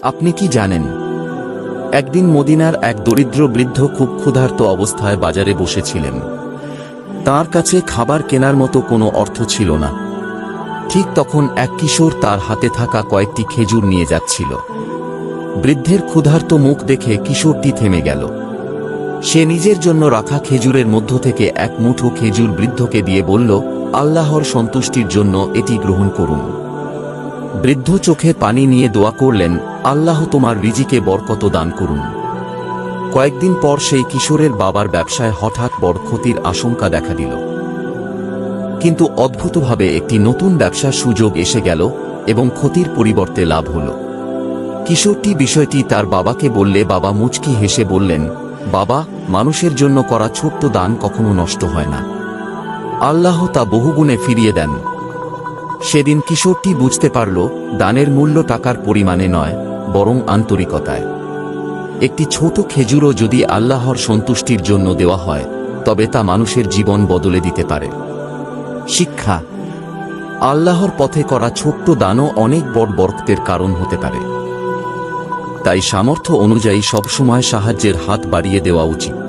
আপনি কি জানেন, একদিন মদিনার এক দরিদ্র বৃদ্ধ খুব ক্ষুধার্ত অবস্থায় বাজারে বসেছিলেন। তার কাছে খাবার কেনার মতো কোনো অর্থ ছিল না। ঠিক তখন এক কিশোর তার হাতে থাকা কয়েকটি খেজুর নিয়ে যাচ্ছিল। বৃদ্ধের ক্ষুধার্ত মুখ দেখে কিশোরটি থেমে গেল। সে নিজের জন্য রাখা খেজুরের মধ্য থেকে এক মুঠো খেজুর বৃদ্ধকে দিয়ে বলল, আল্লাহর সন্তুষ্টির জন্য এটি গ্রহণ করুন। বৃদ্ধ চোখে পানি নিয়ে দোয়া করলেন, আল্লাহ তোমার রিজিকে বরকত দান করুন। কয়েকদিন পর সেই কিশোরের বাবার ব্যবসায় হঠাৎ বড় ক্ষতির আশঙ্কা দেখা দিল। কিন্তু অদ্ভুতভাবে একটি নতুন ব্যবসার সুযোগ এসে গেল এবং ক্ষতির পরিবর্তে লাভ হল। কিশোরটি বিষয়টি তার বাবাকে বললে বাবা মুচকি হেসে বললেন, বাবা, মানুষের জন্য করা ছোট্ট দান কখনো নষ্ট হয় না, আল্লাহ তা বহুগুণে ফিরিয়ে দেন। সেদিন কিশোরটি বুঝতে পারল, দানের মূল্য টাকার পরিমাণে নয়, বরং আন্তরিকতায়। একটি ছোট খেজুরও যদি আল্লাহর সন্তুষ্টির জন্য দেওয়া হয়, তবে তা মানুষের জীবন বদলে দিতে পারে। শিক্ষা: আল্লাহর পথে করা ছোট্ট দানও অনেক বড় বরকতের কারণ হতে পারে। তাই সামর্থ্য অনুযায়ী সবসময় সাহায্যের হাত বাড়িয়ে দেওয়া উচিত।